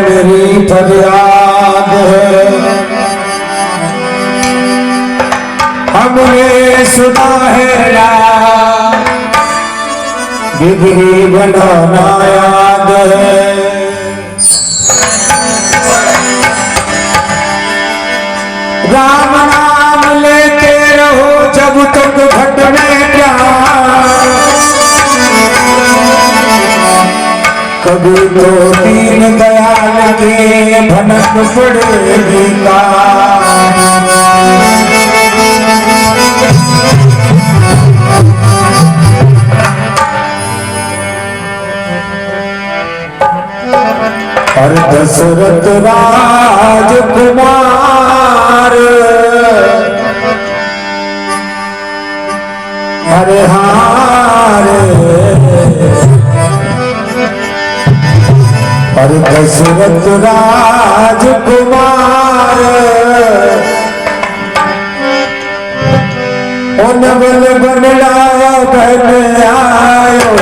मेरी फरियाद है, हमने सुना है राम बिगड़ी बनाना याद है। राम नाम लेते रहो जब तक घट में प्यार, कभी तो दीन दयाल के भनक पड़ेगी का। और दशरथ राजकुमार हरे हारे, और दशरथ राजकुमार उन बल बनला बन आयो।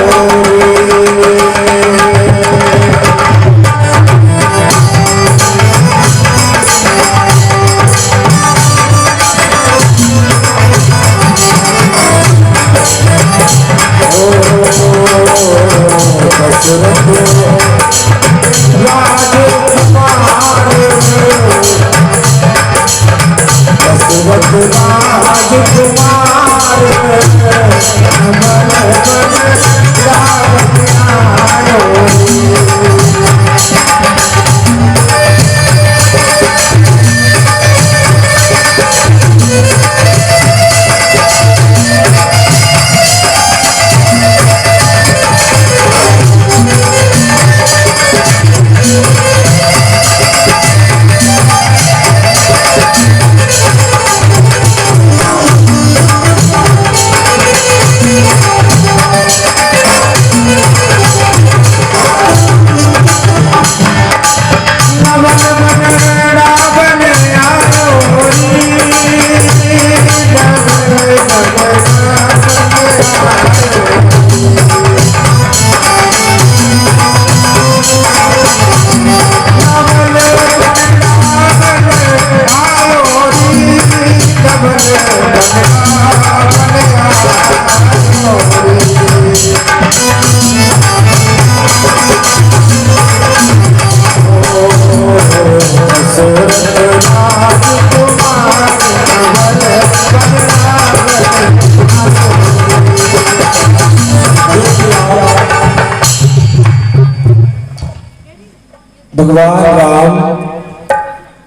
भगवान राम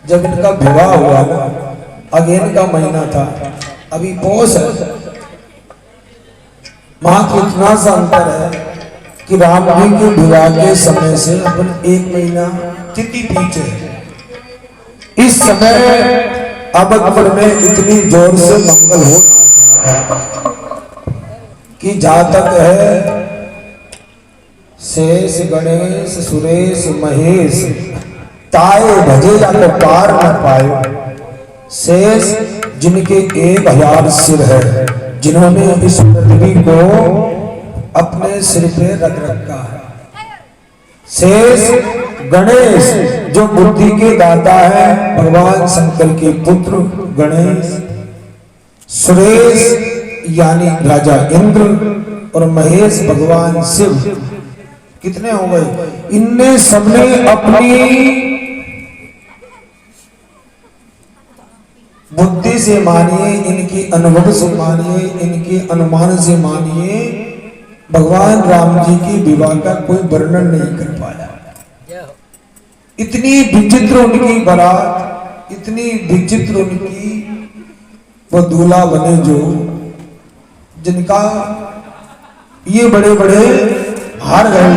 जब इनका विवाह हुआ ना, अगेन का महीना था, अभी पौष है, मात्र इतना सा अंतर है कि राम जी के विवाह के समय से अपन 1 महीना तिथि पीछे है। इस समय अवधपुर में इतनी जोर से मंगल हो कि जहां तक है शेष गणेश सुरेश महेश ताए भजे या तो पार न पाए। शेष जिनके 1000 सिर है, जिन्होंने इस पृथ्वी को अपने सिर पे रख रखा है। शेष गणेश जो बुद्धि के दाता है, भगवान शंकर के पुत्र गणेश। सुरेश यानी राजा इंद्र और महेश भगवान शिव। कितने हो गए? इनने सबने अपनी बुद्धि से मानिए, इनकी अनुभव से मानिए, इनके अनुमान से मानिए, भगवान राम जी की विवाह का कोई वर्णन नहीं कर पाया। इतनी विचित्र उनकी बारात, इतनी विचित्र उनकी वो दूल्हा बने जो जिनका ये बड़े बड़े हार गए।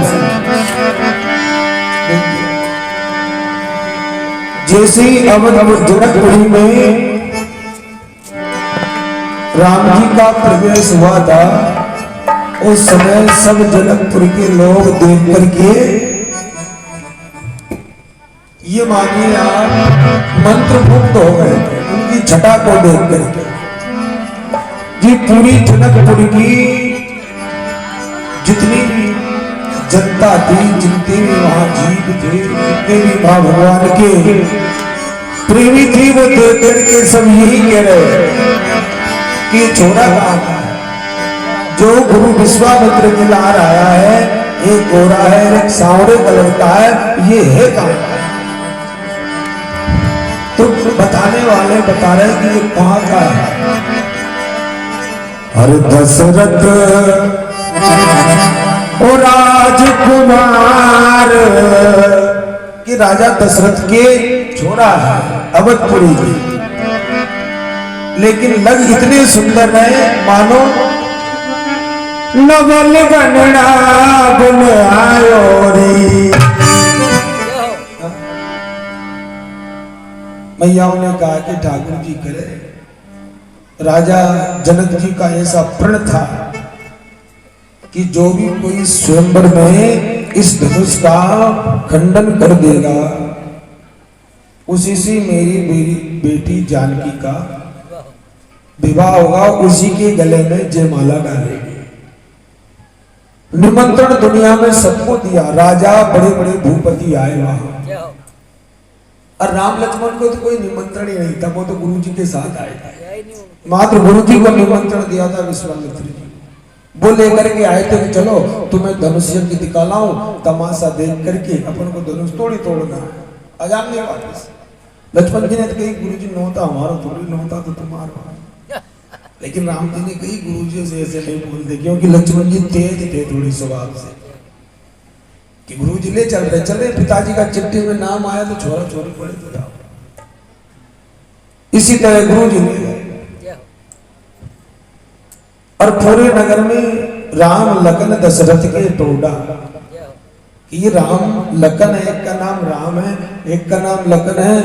जैसे ही अवध जनकपुरी में राम जी का प्रवेश हुआ था, उस समय सब जनकपुर के लोग देख करके ये मानिए आप मंत्रमुग्ध हो गए थे उनकी छटा को देख करके। जी पूरी जनकपुर की जितनी जनता थी, जिनके भी वहां जीव थे, जितने भी मां भगवान के प्रेमी थी, वो देख करके सब यही कह रहे कि छोरा कहां का जो गुरु विश्वामित्र के लार आया है, एक गोरा है, एक सांवरे कलर का है, ये है कहां का? तो बताने वाले बता रहे कि ये कहां का है। हर दशरथ और राजकुमार कि राजा दशरथ के छोरा है, अवधपुरी की, लेकिन लग इतने सुंदर है मानो नवल बनना बन आयो रे। मैयाओं ने कहा कि ठाकुर जी करे, राजा जनक जी का ऐसा प्रण था कि जो भी कोई स्वयंवर में इस धनुष का खंडन कर देगा, उसी से मेरी बेटी जानकी का विवाह होगा, उसी के गले में जयमाला डालेगी। निमंत्रण दुनिया में सबको दिया, राजा बड़े बड़े भूपति आए वहां, और राम लक्ष्मण को तो कोई निमंत्रण ही नहीं था, वो तो गुरु जी के साथ आए थे। मात्र गुरु जी को निमंत्रण दिया था विश्वामित्र जी, वो लेकर के आए थे कि चलो तुम्हें धनुष यज्ञ दिखालाऊं, तमाशा देख करके अपन को धनुष तोड़ना है, आजाद नहीं वापस। लक्ष्मण जी ने तो कही गुरु जी नौता हमारा, थोड़ी नौता तो तुम्हारा। लेकिन राम जी ने कही गुरु जी से ऐसे नहीं बोलते, क्योंकि लक्ष्मण जी तेज थे थोड़ी स्वभाव से, कि गुरु जी ले चल रहे, पिताजी का चिट्ठी में नाम आया तो छोरा छोरी पड़े तो जाओ। इसी तरह गुरु जी ले गए, और पूरे नगर में राम लखन दशरथ के टोडा, ये राम लखन है, एक का नाम राम है, एक का नाम लखन है।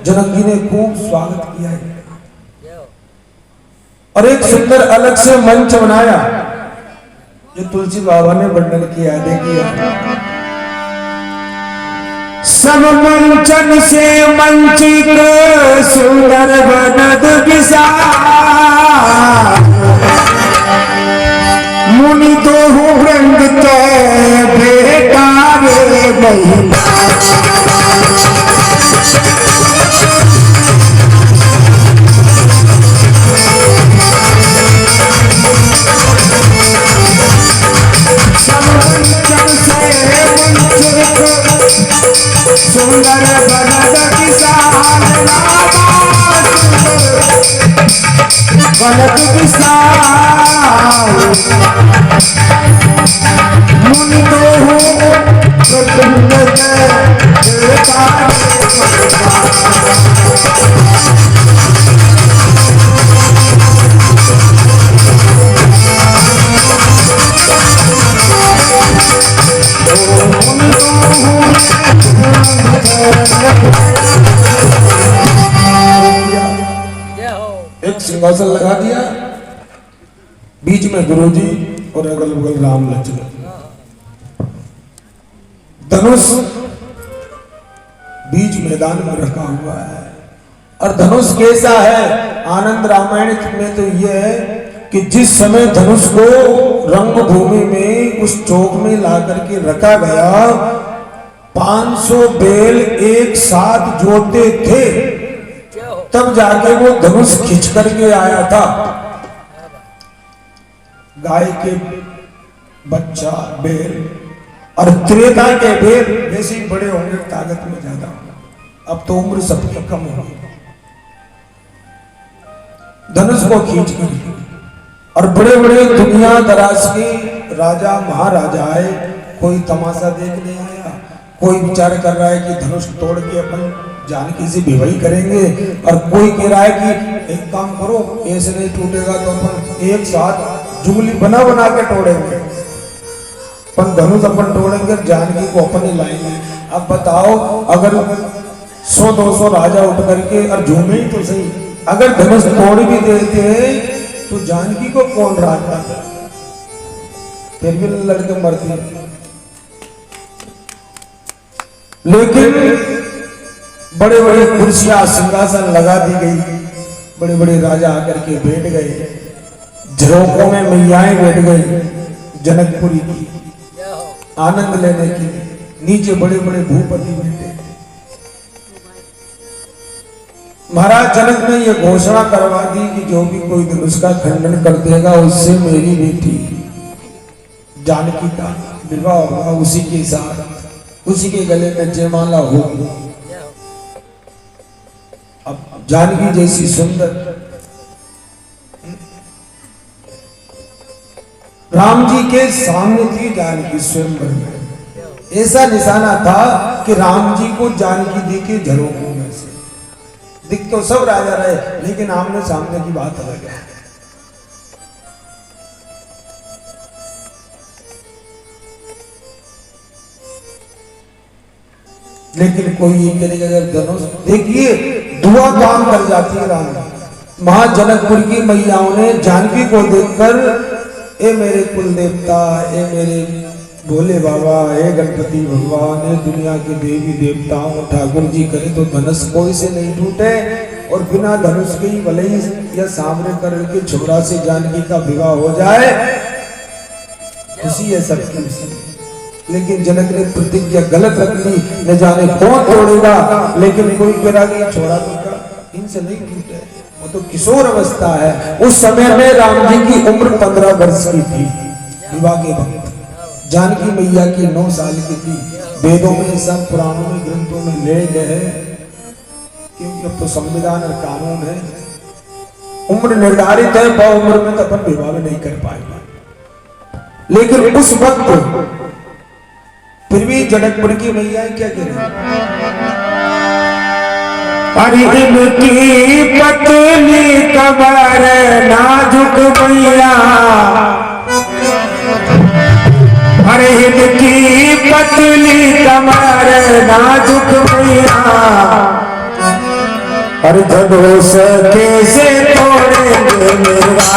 जनक जी ने खूब स्वागत किया है, और एक सुंदर अलग से मंच बनाया, जो तुलसी बाबा ने वर्णन किया, देखिए। सब मंचन से मंचित सुंदर बनद विशाल, मुनि तो वृंद तो बेटा रे महिमा। सुंदर बनद किसान बनद किसान, मुनि तो एक सिंहासन लगा दिया, बीच में गुरुजी और अगल बगल राम लक्ष्मण। धनुष बीच मैदान में रखा हुआ है, और धनुष कैसा है? आनंद रामायण में तो यह है कि जिस समय धनुष को रंगभूमि में उस चौक में ला करके रखा गया, 500 बैल एक साथ जोते थे, तब जाके वो धनुष खींच करके आया था। गाय के बच्चा बैल और त्रेता के बैल वैसे ही बड़े होंगे, ताकत में ज्यादा, अब तो उम्र सबकी कम होगी। धनुष को खींच कर, और बड़े बड़े दुनिया दराज के राजा महाराजा आए, कोई तमाशा देखने आया, कोई विचार कर रहा है कि धनुष तोड़ के अपन जानकी से विवाह करेंगे, और कोई कह रहा है कि एक काम करो, ऐसे नहीं टूटेगा तो अपन एक साथ जुगली बना बना के तोड़ेंगे, अपन धनुष अपन तोड़ेंगे, जानकी को अपन ही लाएंगे। अब बताओ, अगर 100-200 राजा उठ करके और झूमे ही तो सही, अगर धनुष तोड़ भी देते तो जानकी को कौन राज पाता? फिर भी लड़के मरते। लेकिन बड़े बड़े कुर्सियां सिंहासन लगा दी गई, बड़े बड़े राजा आकर के बैठ गए, झरोकों में मैयाएं बैठ गई जनकपुरी की, आनंद लेने के लिए। नीचे बड़े बड़े भूपति बैठे। महाराज जनक ने यह घोषणा करवा दी कि जो भी कोई धनुष का खंडन कर देगा उससे मेरी बेटी जानकी का विवाह होगा, उसी के साथ उसी के गले में जयमाला होगी। अब जानकी जैसी सुंदर राम जी के सामने थी जानकी स्वयंवर में। ऐसा निशाना था कि राम जी को जानकी देखे झरोखों में से। दिख तो सब राजा रहे लेकिन आमने सामने की बात अलग है। लेकिन कोई ये करेगा अगर धनुष देखिए दुआ काम कर जाती है राम। महाजनकपुर की मैयाओं ने जानकी को देखकर ए मेरे कुल देवता, ए मेरे भोले बाबा, ए गणपति भगवान, ए दुनिया के देवी देवताओं, ठाकुर जी करे तो धनुष कोई से नहीं टूटे और बिना धनुष के ही भले ही या सामने कर के छोरा से जानकी का विवाह हो जाए, खुशी है सबकी खुशी। लेकिन जनक ने प्रतिज्ञा गलत रख ली, न जाने कौन तोड़ेगा। लेकिन कोई कह कि छोरा तो इनसे नहीं टूटे, वो तो किशोर अवस्था है। उस समय में राम जी की उम्र 15 वर्ष की थी विवाह के वक्त। जानकी मैया की 9 साल की थी। वेदों में सब पुराणों में ग्रंथों में ले गए क्योंकि अब तो संविधान और कानून है, उम्र निर्धारित है। बहु उम्र में तो अपन विवाह नहीं कर पाएगा। लेकिन उस वक्त फिर भी जनकपुर की मैया क्या करें, अरे इनकी पतली कमर नाजुक मैया, अरे इनकी पतली कमर नाजुक मैया, अरे धनुष कैसे तोड़ेंगे मेरा।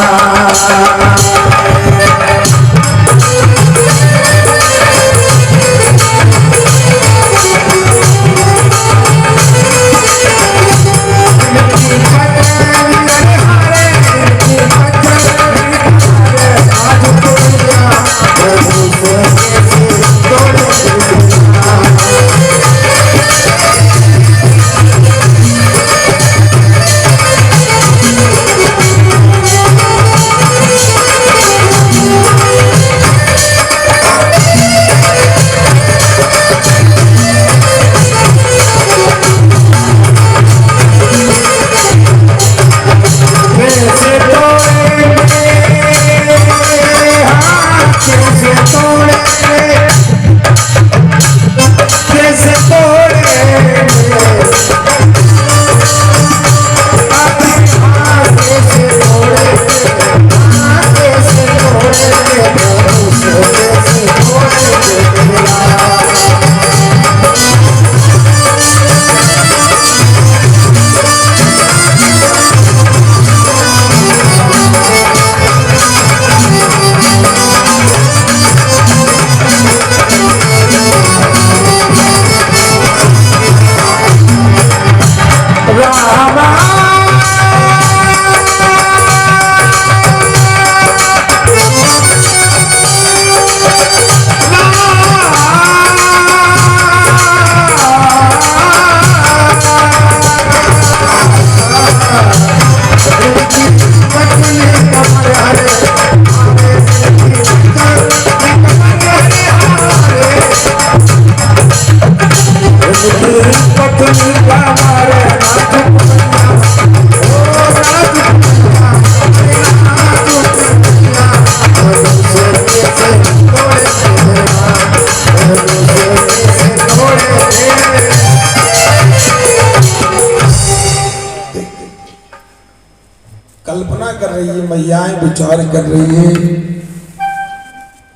कल्पना कर रही है मैयाएं, विचार कर रही है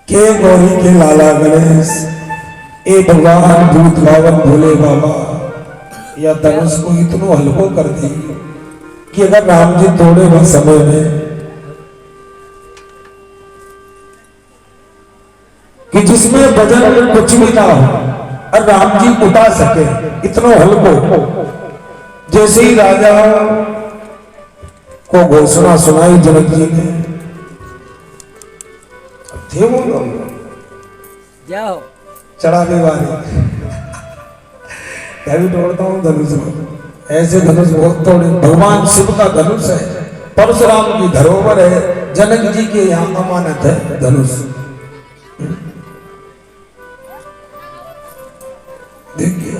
के गौरी के लाला गणेश, ए भगवान भूत भावन भोले बाबा, या धनुष को इतनो हल्को कर दी कि अगर राम जी तोड़े हुए समय में कि जिसमें वजन कुछ भी ना हो और राम जी उठा सके, इतनो हल्को। जैसे ही राजा को घोषणा सुनाई जनक जी ने, थे वो लोग जाओ चढ़ाने वाले मैं भी तोड़ता हूँ धनुष को। ऐसे धनुष बहुत तोड़े। भगवान शिव का धनुष है, परशुराम की धरोहर है, जनक जी के यहाँ अमानत है धनुष। देखिए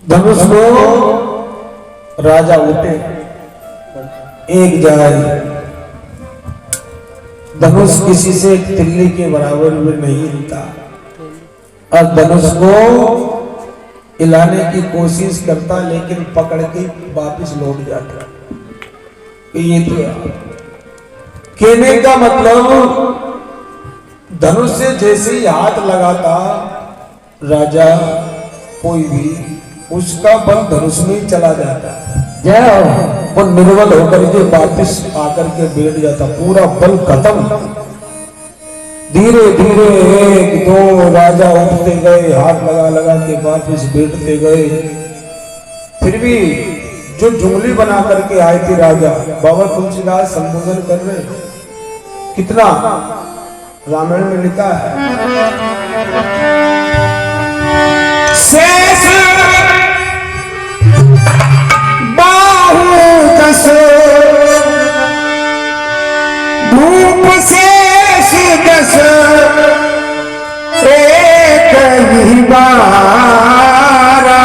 धनुष को राजा उठे, एक जाए। धनुष किसी से एक तिल्ली के बराबर में नहीं हिलता, और धनुष को हिलाने की कोशिश करता, लेकिन पकड़ के वापिस लौट जाता। ये तो कहने का मतलब, धनुष से जैसे ही हाथ लगाता राजा कोई भी, उसका बल धनुष में ही चला जाता। वो निर्बल होकर के वापिस आकर के बैठ जाता, पूरा बल खत्म। धीरे धीरे एक दो राजा उठते गए, हाथ लगा लगा के वापिस बैठते गए। फिर भी जो जुगली बना करके आए थे राजा, बाबा तुलसीदास संबोधन कर रहे, कितना रामायण में लिखा है, शेष बाहु दस भूप शेष दस एक ही बारा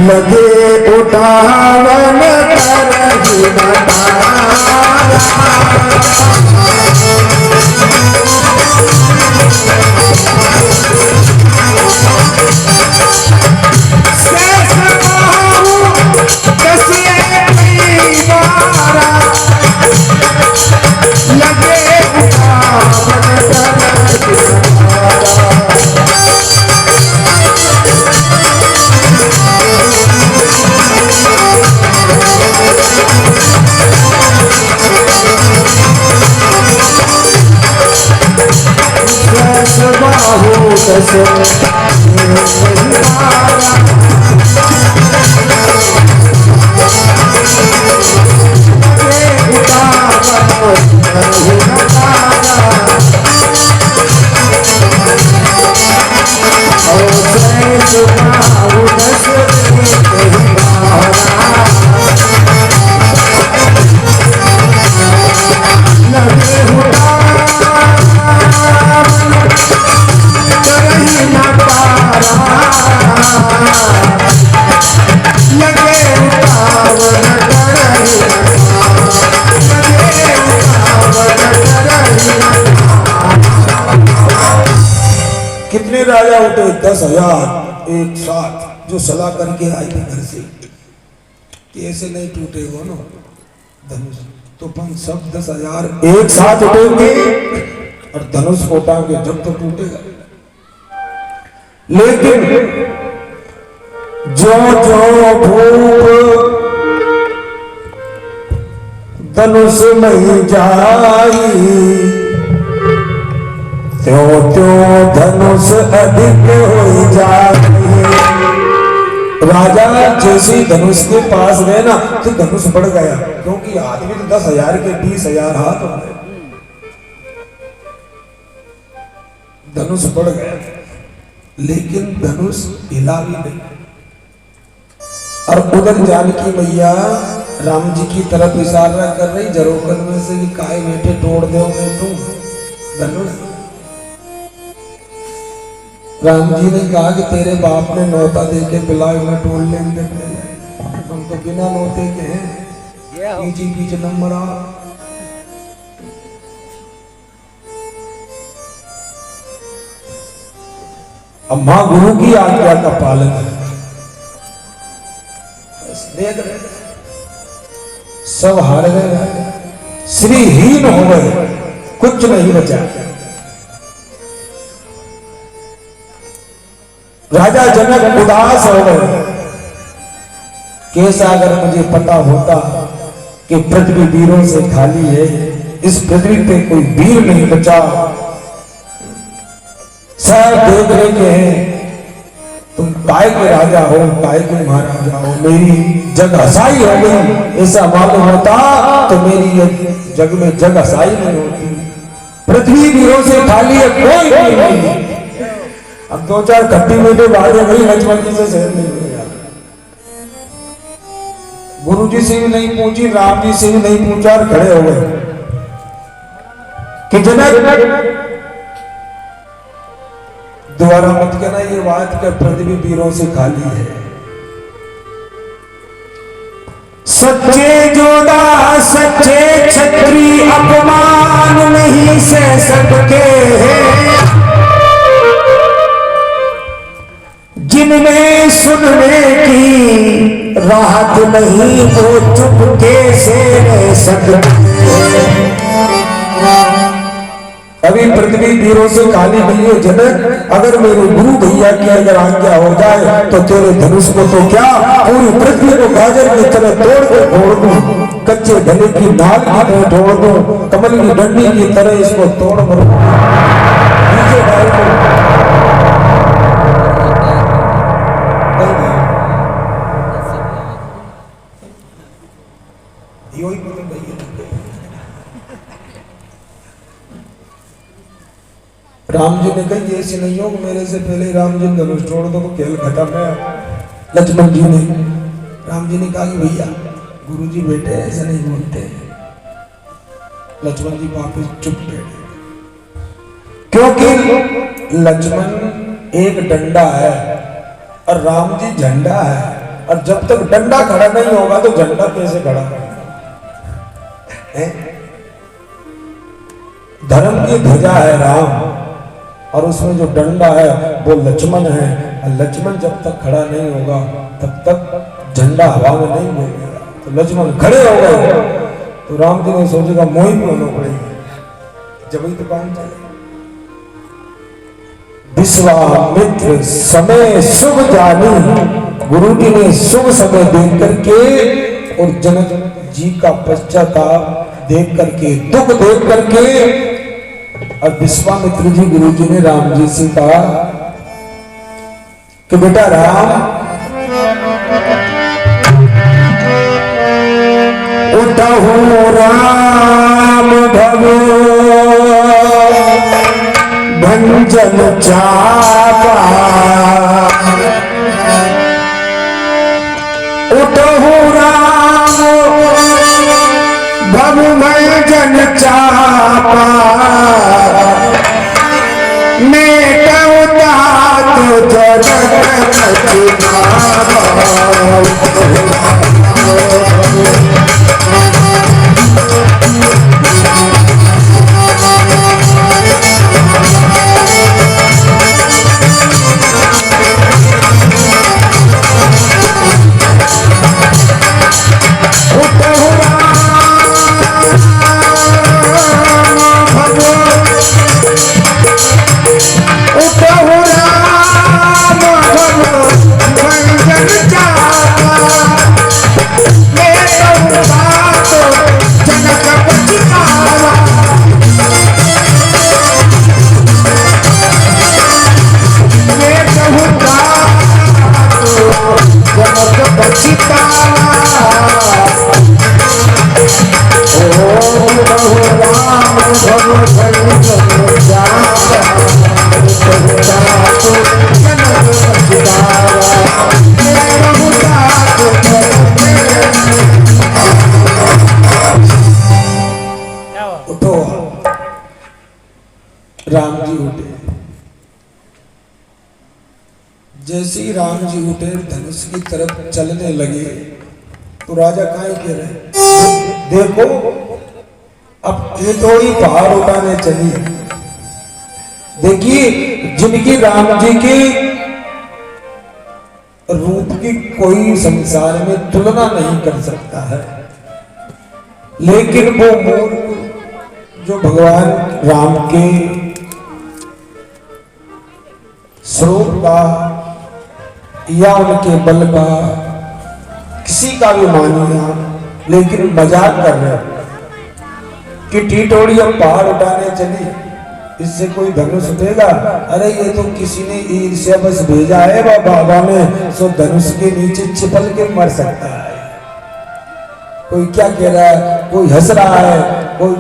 लगे उठावन करहि बतारा। कितने राजा उठे? 10,000 एक साथ, जो सलाह करके आए थे घर से। ऐसे नहीं टूटेगा ना धनुष, तो अपन सब 10,000 एक साथ उठेंगे और धनुष को उठाएंगे, जब तो टूटेगा। लेकिन जो जो भूप धनुष में जाई, त्यों त्यों धनुष अधिक हो जाए। राजा जैसे धनुष के पास गए ना, तो धनुष बढ़ गया, क्योंकि आदमी तो 10,000 के 20,000 हाथ हो गए। धनुष बढ़ गया, लेकिन धनुष हिला भी नहीं। और उधर जानकी मैया राम जी की तरफ इशारा कर रही जरोकन में से कि काय बेटे तोड़ दो मैं तुम धनुष। राम जी ने कहा कि तेरे बाप ने नौता दे के पिलाए, मैं टोल लेंगे, हम तो बिना नौते के हैं, पीछे पीछे नंबर आ। अब मां गुरु की आज्ञा का पालन है। देख रहे सब हार गए, श्रीहीन हो गए, कुछ नहीं बचा। राजा जनक उदास हो गए। कैसा अगर मुझे पता होता कि पृथ्वी वीरों से खाली है, इस पृथ्वी पे कोई वीर नहीं बचा, सब देख रहे हैं तुम काय के राजा हो, काय के महाराजा हो, मेरी जग हसाई हो गई, ऐसा मालूम होता तो मेरी ये जग में जग हसाई नहीं होती। पृथ्वी वीरों से खाली है, कोई वीर नहीं। अब 2-4 खट्टी मीठे बातें गई, लक्ष्मण जी से सहन नहीं हुआ। गुरु जी से भी नहीं पूछी, राम जी से भी नहीं पूछा और खड़े हो गए कि जनक दोबारा मत कहना ये बात कि पृथ्वी वीरों से खाली है। सच्चे जोधा सच्चे छत्री अपमान नहीं सह सकते हैं, जिनमें सुनने की राहत नहीं वो चुपके से रह सकते। अभी पृथ्वी वीरों से खाली नहीं है जनक, अगर मेरे गुरु भैया की अगर आज्ञा हो जाए तो तेरे धनुष को तो क्या पूरी पृथ्वी को गाजर की तरह तोड़ के फोड़ दूं, कच्चे गले की नाल की तरह तोड़ दूं, कमल की डंडी की तरह इसको तोड़ मरूं, नीचे डाल दूं। राम जी ने कही ऐसी नहीं हो, मेरे से पहले राम जी ने धनुष तोड़ दो तो खेल खत्म है। लक्ष्मण जी ने, राम जी ने कहा कि भैया गुरु जी बेटे ऐसा नहीं बोलते। लक्ष्मण जी वापिस चुप बैठे, क्योंकि लक्ष्मण एक डंडा है और राम जी झंडा है, और जब तक डंडा खड़ा नहीं होगा तो झंडा कैसे खड़ा है? धर्म की ध्वजा है राम, और उसमें जो डंडा है वो लक्ष्मण है, और लक्ष्मण जब तक खड़ा नहीं होगा तब तक झंडा हवा में नहीं मिलेगा। तो लक्ष्मण खड़े हो गए तो राम जी ने सोचेगा मोही में होना पड़ेगा, जब ही तो काम चले। विश्वामित्र समय शुभ जानी, गुरु जी ने शुभ समय देख करके और जनक जी का पश्चाताप देख करके, दुख देख करके, और विश्वामित्र जी गुरु जी ने राम जी से कहा कि बेटा राम, उठहु राम भगो भंजन चापा, उठहु राम भगु भंजन चापा, राम जी उठे। जैसे ही राम जी उठे धनुष की तरफ चलने लगे तो राजा काहे कह रहे, देखो अब ये थोड़ी पहाड़ उठाने चली। देखिए जिनकी राम जी के रूप की कोई संसार में तुलना नहीं कर सकता है, लेकिन वो मूर्ख जो भगवान राम के स्वरूप का या उनके बल का किसी का भी मानिया, लेकिन मजाक कर रहे कि टीटोड़ी अब पहाड़ उठाने चली। इससे कोई धनुष उठेगा? अरे ये तो किसी ने ईर्ष्या बस भेजा है बाबा ने, सो धनुष के नीचे छिपल के मर सकता है। कोई क्या कह रहा है, कोई हंस रहा है, कोई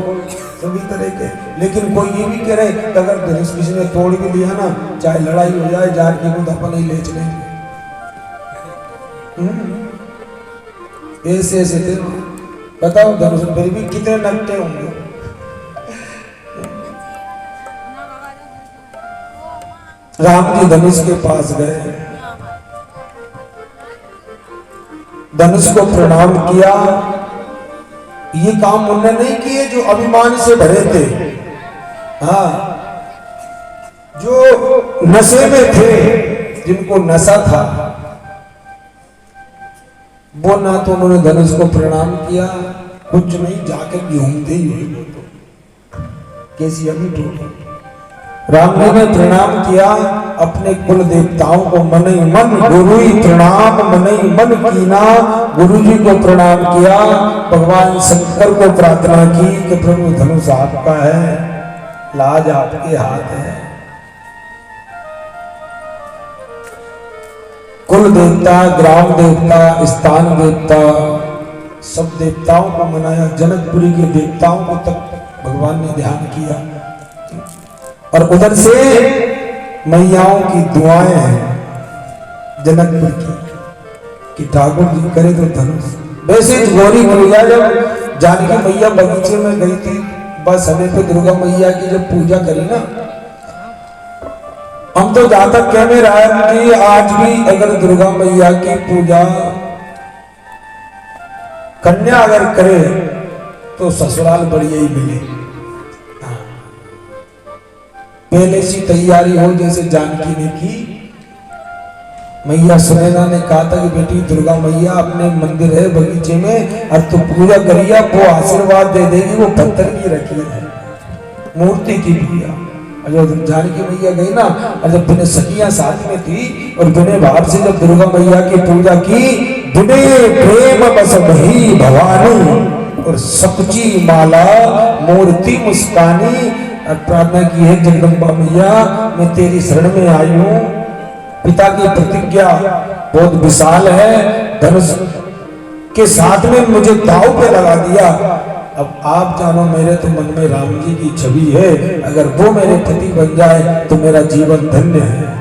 सभी तरह के, लेकिन कोई ये भी कह रहे कि अगर धनुष किसी ने तोड़ भी लिया ना, चाहे लड़ाई हो जाए, जार की मुद्दा अपन नहीं ले चलेंगे। ऐसे ऐसे थे, बताओ धनुष फिर भी कितने नकटे होंगे। राम जी धनुष के पास गए, धनुष को प्रणाम किया। ये काम उन्होंने नहीं किए जो अभिमान से भरे थे, हाँ, जो नशे में थे, जिनको नशा था, वो ना तो उन्होंने धनुष को प्रणाम किया, कुछ नहीं, जाकर घूमते ही हुए कैसी अभी टूटी। राम जी ने प्रणाम किया, अपने कुल देवताओं को मन ही मन, गुरु ही प्रणाम मन ही मन कीना, गुरु जी को प्रणाम किया, भगवान शंकर को प्रार्थना की कि प्रभु धनुष आपका है, लाज आपके हाथ है। कुल देवता, ग्राम देवता, स्थान देवता, सब देवताओं को मनाया, जनकपुरी के देवताओं को तक भगवान ने ध्यान किया। और उधर से मैयाओं की दुआएं हैं जनकपुर की कि ठाकुर जी करे तो धनुष। वैसे गौरी मैया जब जानकी मैया बगीचे में गई थी, बस हमें तो दुर्गा मैया की जब पूजा करी ना, हम तो जहां तक कह में रहा है कि आज भी अगर दुर्गा मैया की पूजा कन्या अगर करे तो ससुराल बढ़िया ही मिले। पहले से तैयारी हो, जैसे जानकी ने की। मैया सुनैना ने कहा था कि बेटी दुर्गा मैया अपने मंदिर है बगीचे में, और तू पूजा करिया, वो आशीर्वाद दे देगी, वो पत्थर की रखी है मूर्ति की पूजा। और जब जानकी मैया गई ना, और जब बिने सखियां साथ में थी और बिने बाहर से जब दुर्गा मैया की पूजा की, बिने प्रेम बस वही भवानी, और सपची माला मूर्ति मुस्कानी, और प्रार्थना की है जगदम्बा मैया मैं तेरी शरण में आई हूं। पिता की प्रतिज्ञा बहुत विशाल है, धनुष के साथ में मुझे दाव पे लगा दिया। अब आप जानो, मेरे तो मन में राम जी की छवि है, अगर वो मेरे पति बन जाए तो मेरा जीवन धन्य है।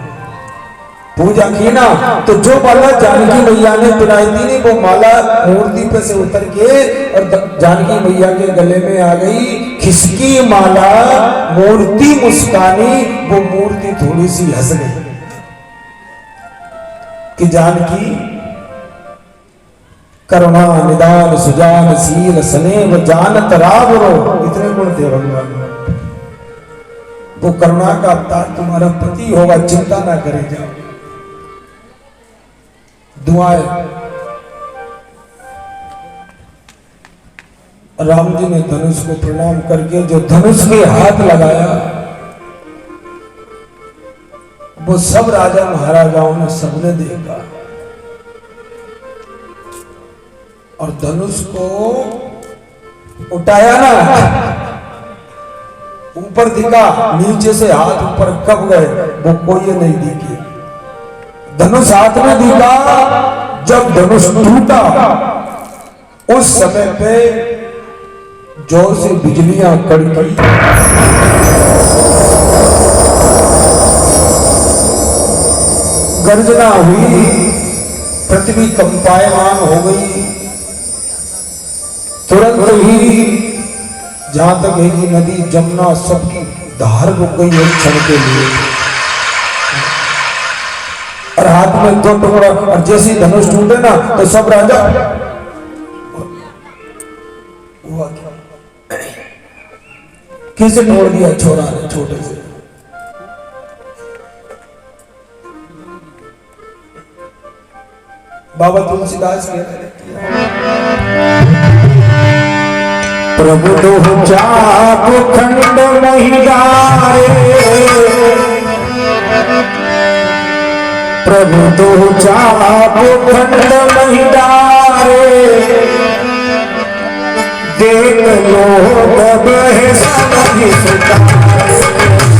पूजा की ना, तो जो माला जानकी मैया ने पिलाई थी नहीं, वो माला मूर्ति पे से उतर के और जानकी मैया के गले में आ गई। खिसकी माला मूर्ति मुस्कानी, वो मूर्ति थोड़ी सी हंस गई कि जानकी करुणा निदान सुजान शील स्नेह जानत राम रो, इतने गुण थे भगवान। वो करुणा का अवतार तुम्हारा पति होगा, चिंता ना करे जाओ। दुआएं राम जी ने धनुष को प्रणाम करके जो धनुष के हाथ लगाया, वो सब राजा महाराजाओं ने सबने देखा और धनुष को उठाया ना, ऊपर दिखा, नीचे से हाथ ऊपर कब गए वो कोई नहीं दिखे। धनुष हाथ में दिखा, जब धनुष टूटा उस समय पे जोर से बिजलियां कड़की, गर्जना हुई, पृथ्वी कंपायमान हो गई। तुरंत ही जहां तक है कि नदी जमुना सबकी धार रुक गई एक क्षण के लिए, और हाथ में दो टुकड़ा, और जैसे ही धनुष टूटे ना तो सब राजा हुआ किसे तोड़ दिया छोरा ने छोटे से। बाबा तुलसीदास कहते प्रभु दो चाप खंड महिदारे, प्रभु दो चाप खंड महिदारे, देख लो तब है समझ सुधारे।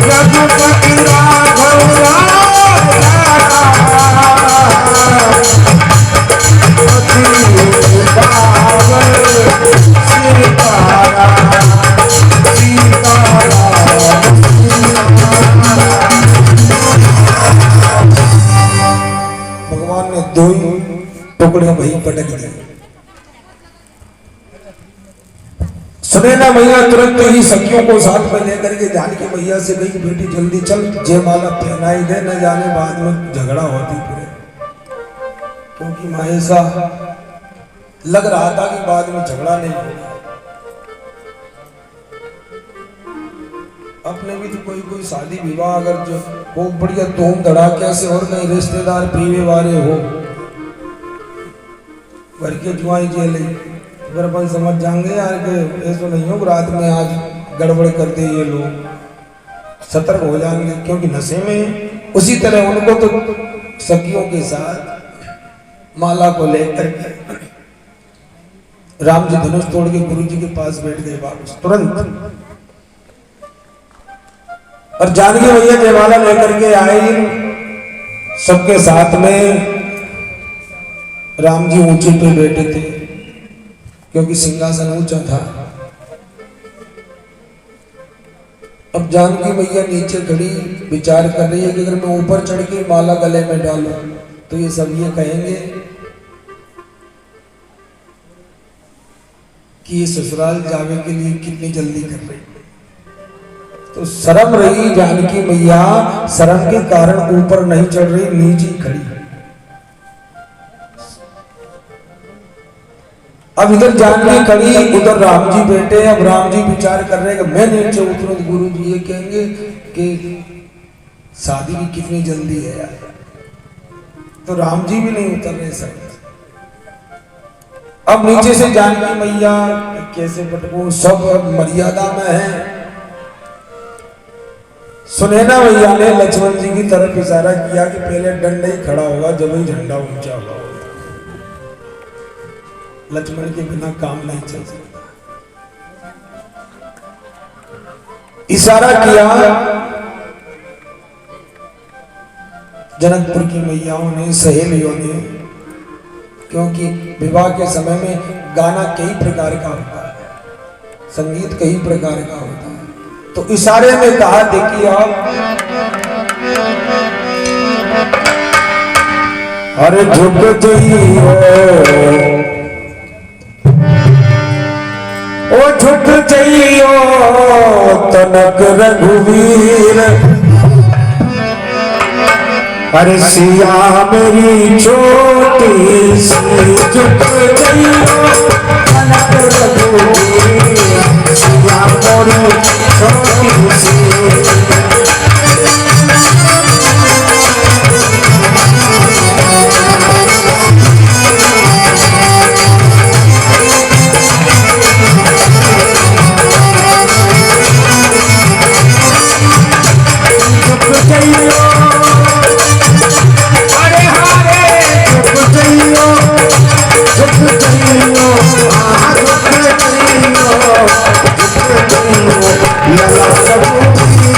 रघुपति राघव भगवान ने दो ही टुकड़े वहीं पटक दिए। सुनैना मैया तुरंत ही सखियों को साथ में लेकर के जानकी मैया से गई, बेटी जल्दी चल जयमाला पहनाई दे, न जाने बाद में झगड़ा होती फिरे। क्योंकि महेशा लग रहा था कि बाद में झगड़ा नहीं होगा। अपने भी तो कोई शादी विवाह अगर जो बहुत बढ़िया धूम धड़ाके से और कहीं रिश्तेदार पीवे वाले हो, घर के जुआई जेल फिर अपन समझ जाएंगे यार कि ऐसा नहीं हो रात में आज गड़बड़ कर दे ये लोग, सतर्क हो जाएंगे। क्योंकि नशे में उसी तरह उनको तो सखियों के साथ माला को लेकर राम जी धनुष तोड़ के गुरु जी के पास बैठ गए वापस तुरंत। और जानकी मैया जयमाला लेकर के आई, सबके साथ में राम जी ऊंचे पे बैठे थे क्योंकि सिंहासन ऊंचा था। अब जानकी मैया नीचे खड़ी विचार कर रही है कि अगर मैं ऊपर चढ़ के माला गले में डालूं तो ये सब ये कहेंगे कि ये ससुराल जावे के लिए कितनी जल्दी कर रही। तो शर्म रही जानकी मैया, शर्म के कारण ऊपर नहीं चढ़ रही, नीचे खड़ी। अब इधर जानकी खड़ी, उधर राम जी बैठे। अब राम जी विचार कर रहे हैं कि मैं नीचे उतरूं तो गुरु जी ये कहेंगे कि शादी की कितनी जल्दी है यार। तो राम जी भी नहीं उतर रहे सब। अब नीचे से जानकी मैया कैसे पटकूं, सब मर्यादा में है। सुनैना मैया ने लक्ष्मण जी की तरफ इशारा किया कि पहले डंडा ही खड़ा होगा जब ही झंडा ऊंचा होगा। लक्ष्मण के बिना काम नहीं चल सकता। इशारा किया जनकपुर की मैयाओं ने, सहेलियों ने, क्योंकि विवाह के समय में गाना कई प्रकार का होता है, संगीत कई प्रकार का होता है। तो इशारे में कहा देखिए आप, अरे झुक जइयो ओ झुक जइयो तनक रघुवीर, अरे सिया मेरी छोटी सी झुक जइयो तनक रघुवीर, सिया मोरी छोटी सी। लगा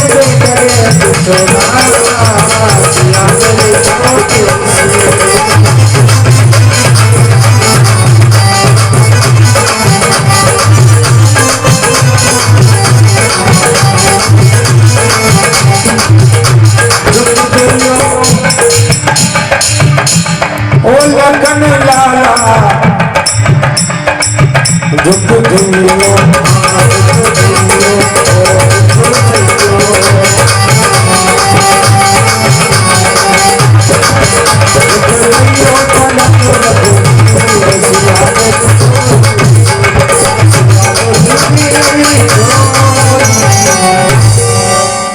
करे तो नाला सिया मेरी छोटी ओ लखन लाला झुक दियो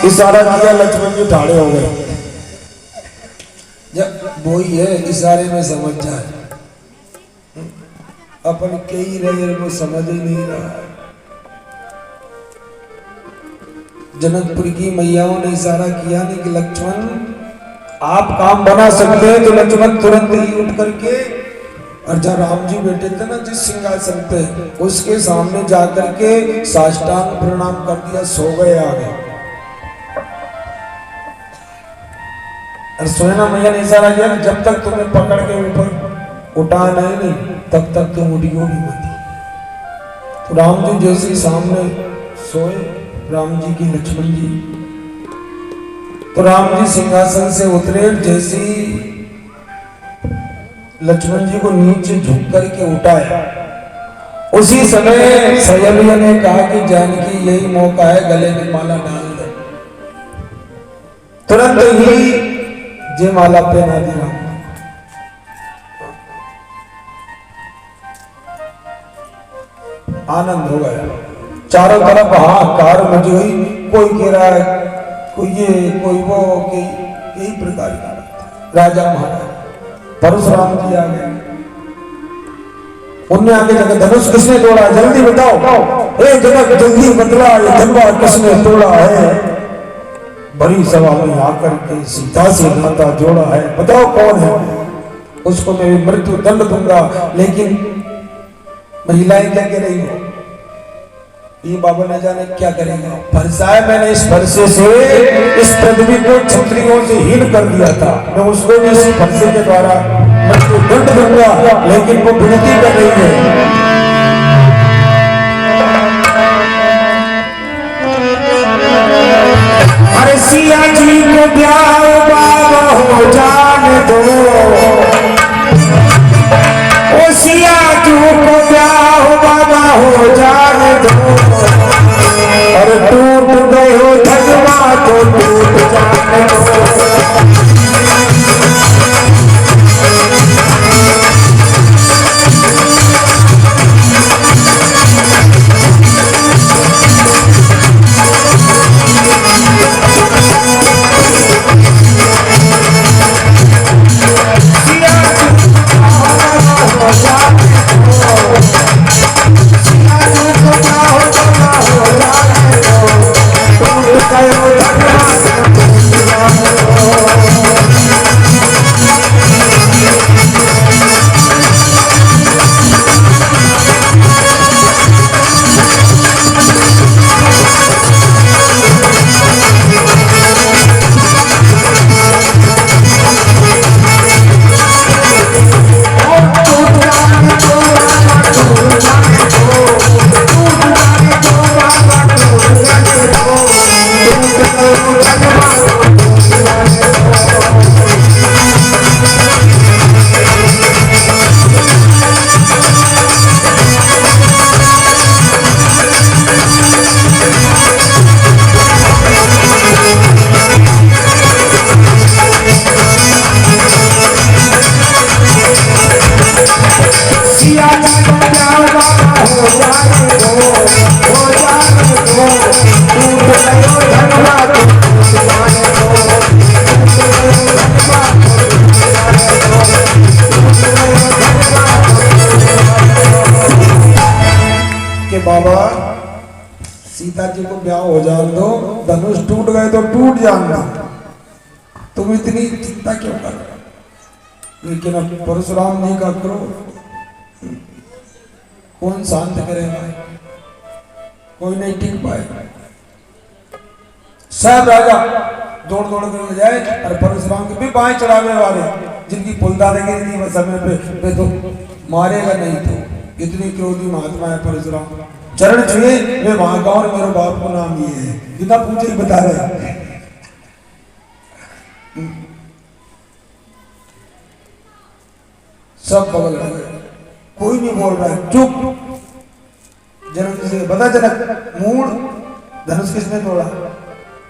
इशारा किया, लक्ष्मण जी ठाड़े हो गए। जब वो ही है इशारे में समझ जाए, अपन कई रहे वो समझ ही नहीं रहा। जनकपुर की मैयाओं ने इशारा किया नहीं कि लक्ष्मण आप काम बना सकते हैं, तो लक्ष्मण तुरंत ही उठ करके, और जब राम जी बैठे थे ना जिस सिंहासन पे, उसके सामने जाकर के साष्टांग प्रणाम कर दिया, सो गए आगे। और सोना मैया ने इशारा किया कि जब तक तुम्हें पकड़ के ऊपर उठाना है नहीं, तब तक तुम उठियो भी मत। तो राम जी जैसे सामने सोए, राम जी की लक्ष्मण जी, तो राम जी सिंहासन से उतरे, जैसे लक्ष्मण जी को नीचे झुक करके उठाया, उसी समय सहेलियों ने कहा कि जानकी यही मौका है, गले में माला डाल दे। तुरंत ही जय माला पहना दी राम। आनंद हो गया, चारों तरफ हाहाकार मची हुई। कोई कह रहा है कोई ये कोई वो, कई प्रकार का राजा महाराज। परशुराम जी आ गए, उनने आगे जाकर धनुष किसने तोड़ा, जल्दी बताओ, ए जनक जल्दी बतला, ये धनुष किसने तोड़ा है। बड़ी सभा में आकर के सीता से नाता जोड़ा है, बताओ कौन है। उसको मैं मृत्यु दंड दूंगा। लेकिन महिलाएं क्या कह रही हो, ये बाबा न जाने क्या करेगा। फरसाए मैंने इस फरसे से इस पृथ्वी को क्षत्रियों से हीन कर दिया था, मैं उसको भी इसी फरसे के द्वारा मृत्यु दंड दूंगा। लेकिन वो विनती कर रही है, अरे सिया जी को ब्याह बाबा हो जाने दो, ओ सिया जी को ब्याह बाबा हो जाने दो। अरे टूट गए हो धनवा तो टूट जाने दो। बाबा सीता जी को ब्याह हो जान दो, धनुष टूट गए तो टूट जाना, तुम इतनी चिंता क्यों कर रहे हो। लेकिन अब परशुराम जी का क्रोध कौन शांत करेगा, कोई नहीं टिक पाएगा। सब राजा दौड़ दौड़ कर ले जाए और परशुराम के भी बाएं चढ़ावे वाले जिनकी पुलदा लगी थी वह समय पे तो मारेगा नहीं तो इतनी क्रोधी महात्मा है परशुराम। चरण छुए वे वहां का और मेरे बाप को नाम दिए है बिना पूछे ही बता रहे। सब बगल रह गए, कोई नहीं बोल रहा है, चुप। जनक जी से बता जनक मूड धनुष किसने तोड़ा?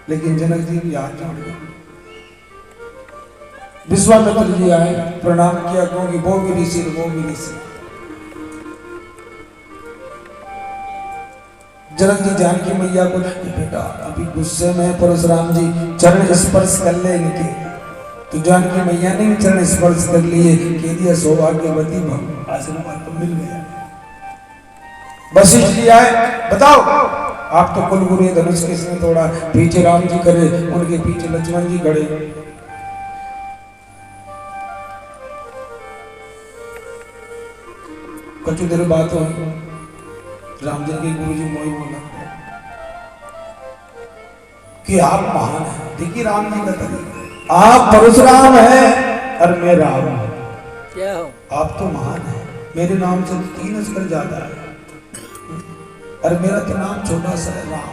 लेकिन जनक जी भी हाथ जोड़ गए। विश्वामित्र जी आए, प्रणाम किया क्योंकि वो भी ऋषि वो भी ऋषि। जनक जी जानकी मैया को बेटा अभी गुस्से में परशुराम जी चरण स्पर्श कर ले इनके, तो जानकी मैया ने भी चरण स्पर्श कर लिए, कह दिया सौभाग्यवती आशीर्वाद तो मिल गया। वशिष्ठ जी आए, बताओ आप तो कुलगुरु धनुष किसने तोड़ा? पीछे राम जी खड़े, उनके पीछे लक्ष्मण जी खड़े। कुछ देर बात हुई, राम जी के गुरु जी मोई बोला कि आप महान हैं। देखिए राम जी का तरीका, आप परशुराम हैं और मैं राम हूं। क्या हो? आप तो महान हैं, मेरे नाम से 3 अक्षर ज्यादा है और मेरा तो नाम छोटा सा है राम।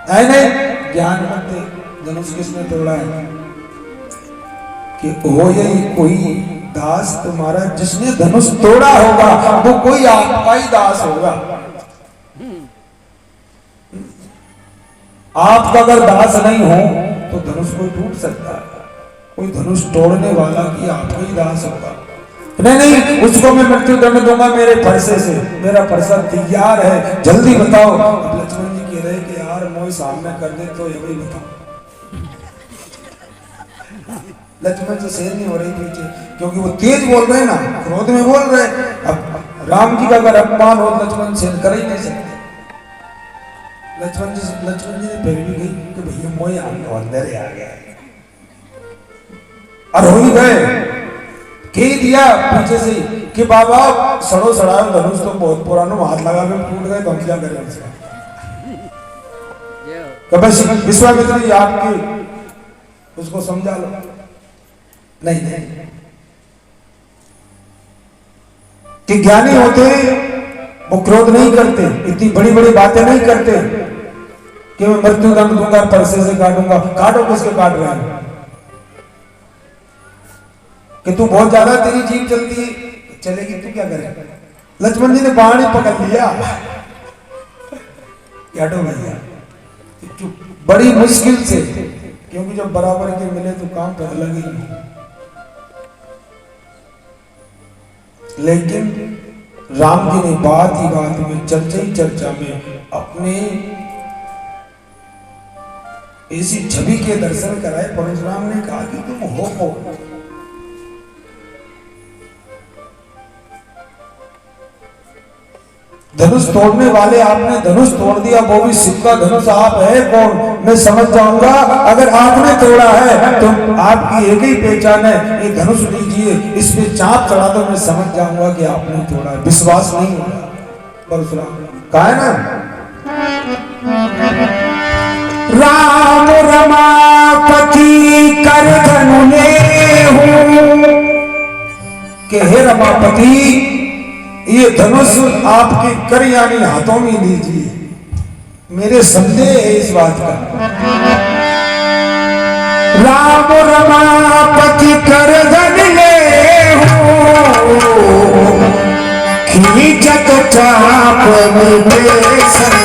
नहीं ज्ञान मत दे, धनुष किसने तोड़ा है? कि हो यही कोई दास तुम्हारा, जिसने धनुष तोड़ा होगा वो कोई आपका ही दास होगा। आपका अगर दास नहीं हो तो धनुष कोई टूट सकता है, कोई धनुष तोड़ने वाला कि आपका ही दास होगा। नहीं उसको मैं मृत्यु दंड दूंगा मेरे फरसे से, मेरा फरसा तैयार है, जल्दी बताओ। लक्ष्मण जी कह रहे कि यार मोई सामने कर दे तो ये भी बताओ। लक्ष्मण से शेर नहीं हो रही पीछे, क्योंकि वो तेज बोल रहे हैं ना, क्रोध में बोल रहे हैं। अब राम जी का अगर अपमान हो लक्ष्मण शेर कर ही नहीं सकते। लक्ष्मण जी ने फिर भी गई कि भैया मोई अंदर ही आ गया और हो ही गए। कह दिया पीछे से कि बाबा सड़ो सड़ाओ धनुष तो बहुत पुराना, हाथ लगा के टूट गए तो हम क्या करें उसका? बस विश्वामित्र जी आपकी उसको समझा लो। नहीं कि ज्ञानी होते वो क्रोध नहीं करते, इतनी बड़ी बड़ी बातें नहीं करते कि मैं मृत्यु दंड दूंगा, परसे से काटूंगा। काटो किसके काट रहे हैं? कि तू बहुत ज्यादा तेरी जीभ चलती है, चलेगी तू क्या करे? लक्ष्मण जी ने बाण ही पकड़ लिया, हटो भैया चुप। बड़ी मुश्किल से, क्योंकि जब बराबर के मिले तो काम तो अलग ही। लेकिन राम जी ने बात ही बात में, चर्चा ही चर्चा में अपने ऐसी छवि के दर्शन कराए। परशुराम ने कहा कि तुम हो कौन? धनुष तोड़ने वाले, आपने धनुष तोड़ दिया, वो भी सिक्का धनुष, आप है कौन? मैं समझ जाऊंगा अगर आपने तोड़ा है तो आपकी एक ही पहचान है, ये धनुष लीजिए, इस पे चाप चढ़ा दो, मैं समझ जाऊंगा कि आपने तोड़ा है। विश्वास नहीं होगा। परशुराम कहा है ना, राम रमापति कर धनु लेहूं, कि हे रमापति ये धनुष आपके कर यानी हाथों में लीजिए। मेरे संदेह है इस बात का। राम रमापति कर धन लेहूं, खींचत चाप मिटे संदेह।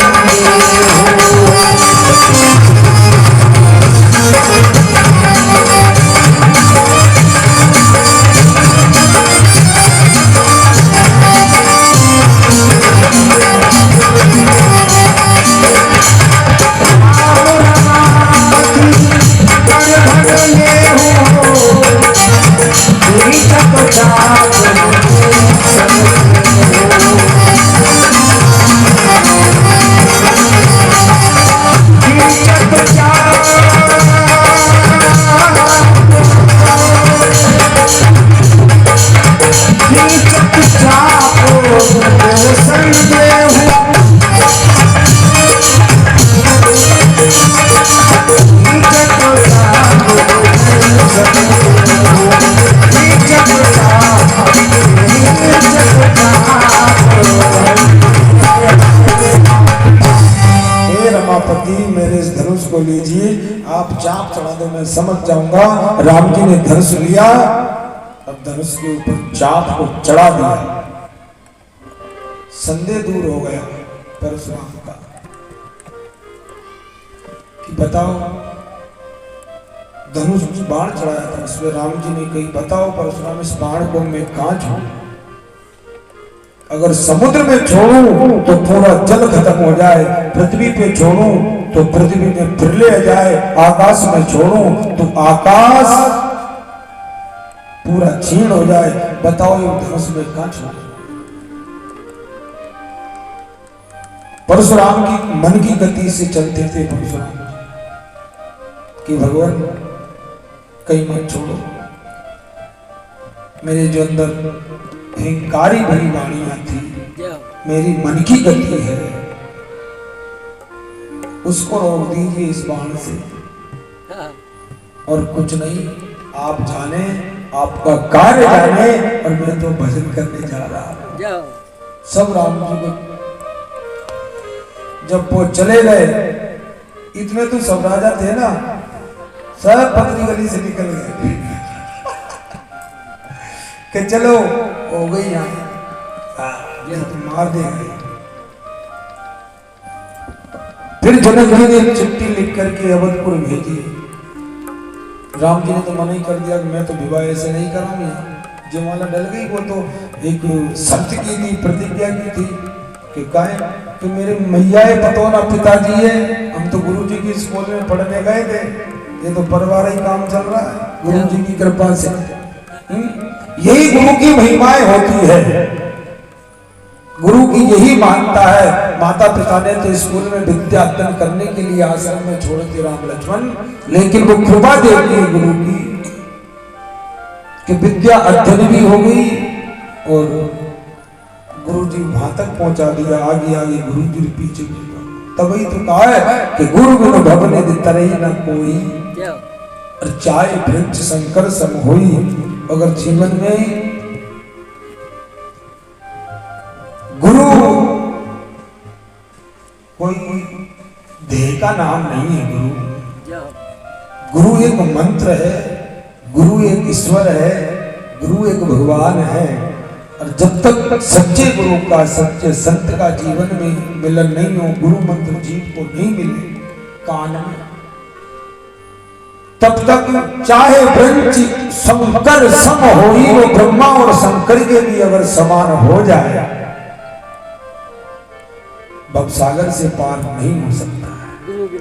आप चाप चढ़ा दो मैं समझ जाऊंगा। राम जी ने धनुष लिया, अब धनुष के ऊपर चाप को चढ़ा दिया, संदेह दूर हो गया परशुराम का कि बताओ, धनुष बाण चढ़ाया था उसमें राम जी ने कही बताओ परशुराम इस बाण को मैं कहां छोड़ूं, अगर समुद्र में छोड़ूं तो पूरा जल खत्म हो जाए, पृथ्वी पे छोड़ूं तो पृथ्वी में प्रलय आ जाए, आकाश में छोड़ूं तो आकाश पूरा क्षीण हो जाए, बताओ ये धनुष में कहां छोड़ूं। परशुराम की मन की गति से चलते थे परशुराम कि भगवान कहीं मत छोड़ो, मेरे जो अंदर हिंकारी भरी वाणियां थी, मेरी मन की गति है, उसको रोक दीजिए इस बाण से, और कुछ नहीं, आप जाने, आपका कार्य जाने, और मैं तो भजन करने जा रहा हूं। सब राम जी को जब वो चले गए, इतने तो सब राजा थे ना, सब पतली गली से निकल गए कि चलो हो गई यहाँ, तो मार देंगे। फिर जनक जी ने चिट्ठी लिख करके अवधपुर भेजी। राम जी ने तो मना ही कर दिया कि मैं तो विवाह ऐसे नहीं कराऊंगा। जयमाला डल गई, वो तो एक सत्य की थी, प्रतिज्ञा की थी कि गाय कि मेरे मैया पतो ना पिताजी है, हम तो गुरु जी की स्कूल में पढ़ने गए थे, ये तो परिवार ही काम चल रहा है गुरु जी की कृपा से। यही गुरु की महिमाएं होती है, गुरु की यही मानता है। माता पिता ने तो स्कूल में विद्या अध्ययन करने के लिए आश्रम में छोड़ दिए राम लक्ष्मण, लेकिन वो कृपा देती है गुरु की कि विद्या अध्ययन भी हो गई और गुरु जी वहां तक पहुंचा दिया, आगे आगे गुरु जी पीछे। तभी तो कहा है कि गुरु बिन भवने तरही न कोई, और चाहे वृक्ष शंकर सम होई। अगर जीवन में गुरु कोई देह का नाम नहीं है, गुरु एक मंत्र है, गुरु एक ईश्वर है, गुरु एक भगवान है। और जब तक सच्चे गुरु का, सच्चे संत का जीवन में मिलन नहीं हो, गुरु मंत्र जीव को नहीं मिले कान में, तब तक चाहे वृक्ष शंकर सम होई, वो ब्रह्मा और शंकर के भी अगर समान हो जाए, भवसागर से पार नहीं हो सकता है।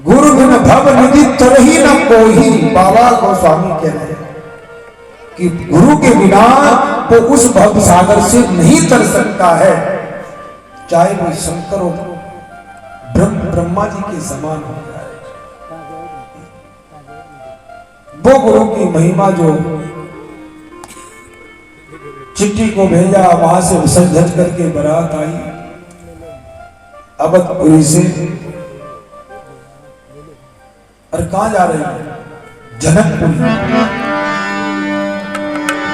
गुरु बिन भव निधि तरही न कोई। बाबा गोस्वामी कह रहे हैं कि गुरु के बिना वो उस भव सागर से नहीं तर सकता है, चाहे वो शंकर हो, ब्रह्मा जी के समान हो जाए। वो गुरु की महिमा जो चिट्ठी को भेजा, वहां से सज धज करके बारात आई अवधपुरी से, और कहां जा रहे हैं? जनकपुरी।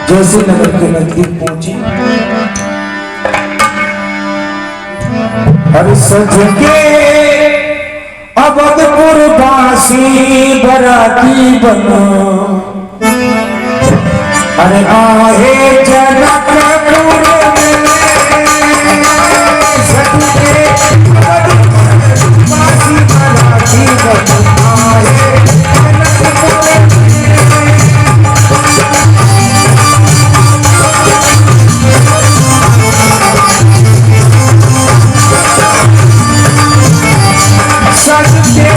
जैसे नगर के नजदीक पहुंची, हर सज के अवधपुर बासी बराती बनो, अरे आहे जनकपुर में सज के अवधपुर बासी बराती बनो, आहे सज के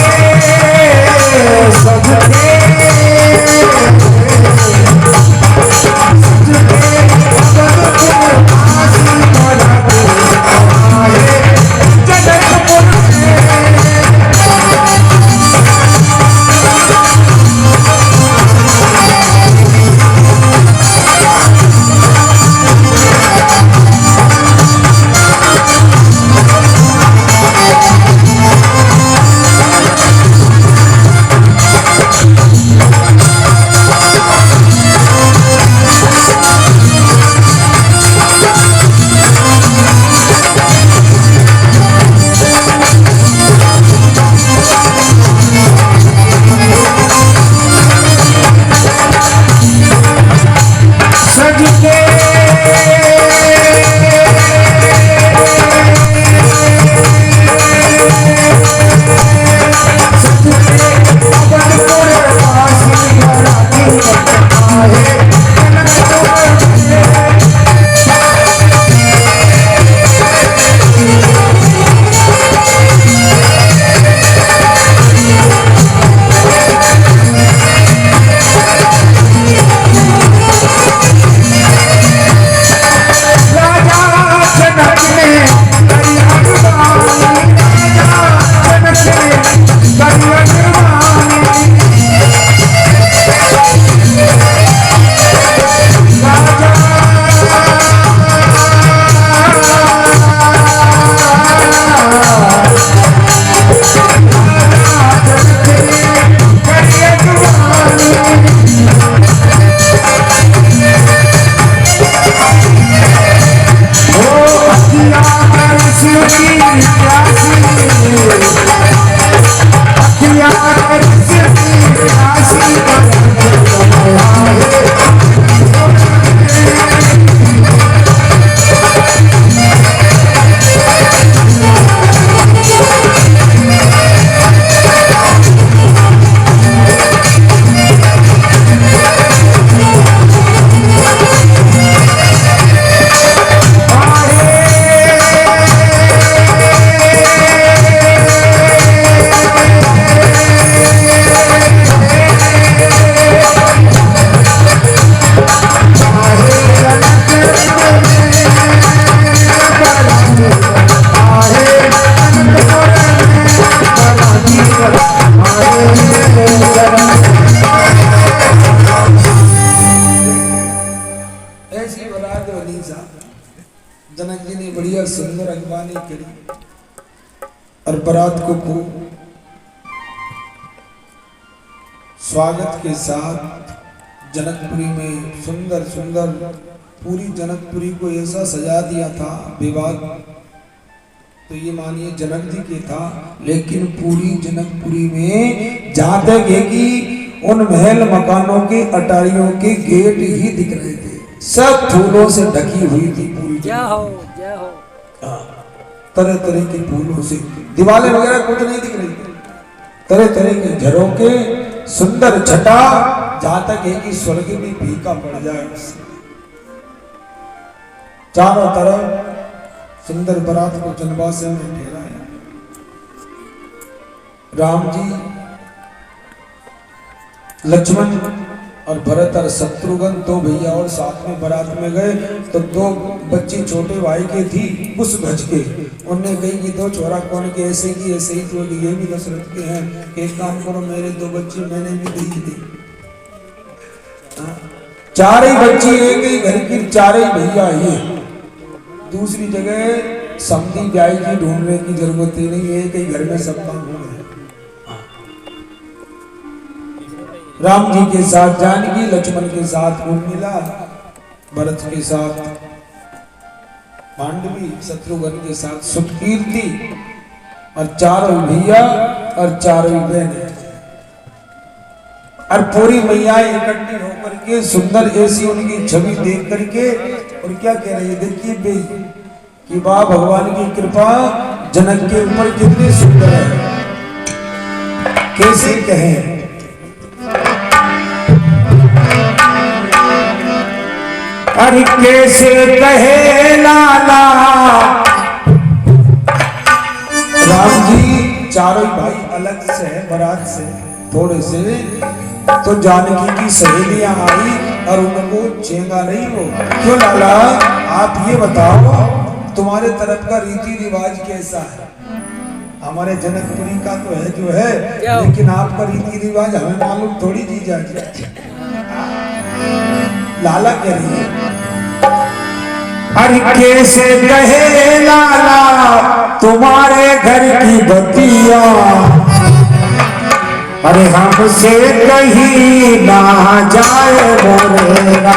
मेजबानी करी और बारात को खूब स्वागत के साथ जनकपुरी में सुंदर सुंदर पूरी जनकपुरी को ऐसा सजा दिया था। विवाह तो ये मानिए जनक जी के था, लेकिन पूरी जनकपुरी में जहां तक है कि उन महल मकानों के अटारियों के गेट ही दिख रहे थे, सब फूलों से ढकी हुई थी पूरी। जय हो जय हो। तरह तरह के फूलों से दीवारें वगैरह कुछ नहीं दिख रही थी, तरह तरह के झरोके, सुंदर छटा, जहां तक है कि स्वर्ग में फीका पड़ जाए। चारों तरफ सुंदर बारात को जनवासे में ठहराया। राम जी, लक्ष्मण और भरत और शत्रुघ्न दो भैया और साथ में बारात में गए तो दो बच्ची छोटे भाई के थी उस गज के। उनने कही कि दो छोरा कौन के ऐसे की ऐसे ही, तो ये भी दशरथ के हैं, एक काम करो मेरे दो बच्चे मैंने भी दी थी। चार ही बच्ची एक ही घर की, चार ही भैया ये। दूसरी जगह समधी ब्याई की ढूंढने की जरूरत ही नहीं, एक ही घर में सब काम हो गए। राम जी के साथ जानकी, लक्ष्मण के साथ उर्मिला, भरत के साथ पांडवी, शत्रुघ्न के साथ सुतकीर्ति, और चारों भैया और चारों बहनें और पूरी मैयाएं इकट्ठी होकर के सुंदर ऐसी उनकी छवि देख करके और क्या कह रही है, देखिए बे कि वाह भगवान की कृपा जनक के ऊपर कितनी सुंदर है। कैसे कहें, अरे कैसे कहे लाला। राम जी चारों भाई अलग से है, बारात से थोड़े से, तो जानकी की सहेलियां आई और उनको चेंगा नहीं हो। क्यों लाला, आप ये बताओ तुम्हारे तरफ का रीति रिवाज कैसा है? हमारे जनकपुरी का तो है जो है, लेकिन आपका रीति रिवाज हमें मालूम थोड़ी जी जाए। लाला कह रही है, अरे कैसे कहे लाला तुम्हारे घर की बतिया, अरे हमसे कहीं ना जाए मोरेरा।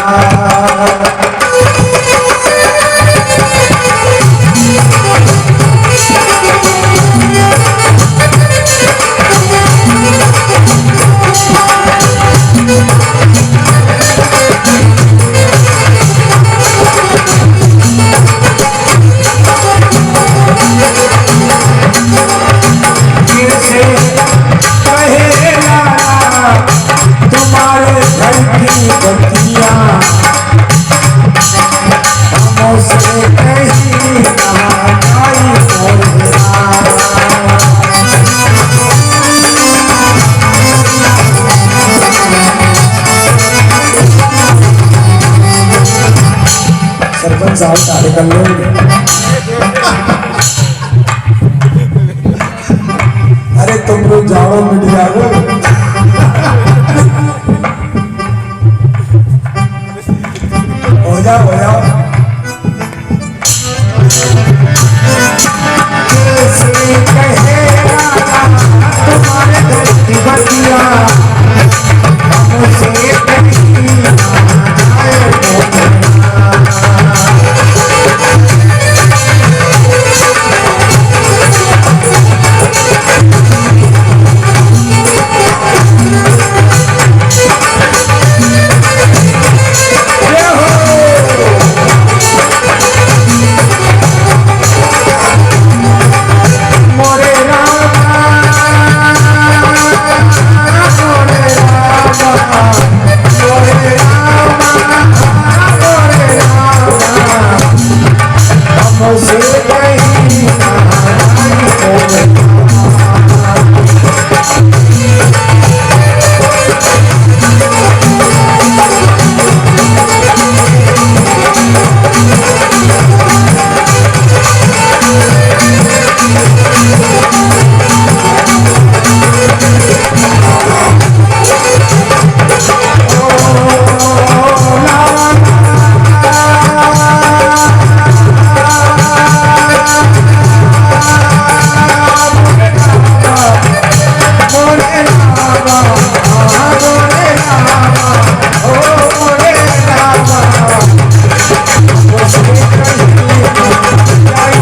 सरपंच साहब सारे कर लो। अरे तुम लोग जाओ मिट जाओ। हो जाओ हो जाओ। कैसे कहे तुम्हारे घर की बतिया, हमसे कहीं ना जाए मोरेरा। मोरे लाला ओ मोरे लाला मुझसे कहीं जाई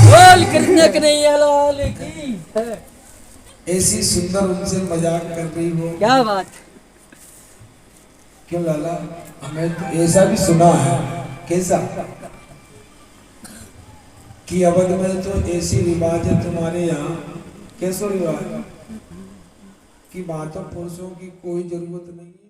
बोल कृष्ण कन्हैया लाल की है। ऐसी सुंदर उनसे मजाक कर रही हो। क्या बात। क्यों लाला, हमें तो ऐसा भी सुना है। कैसा कि अवध में तो ऐसी रिवाज है तुम्हारे यहाँ। कैसो रिवाज कि माता पुरुषों की कोई जरूरत नहीं।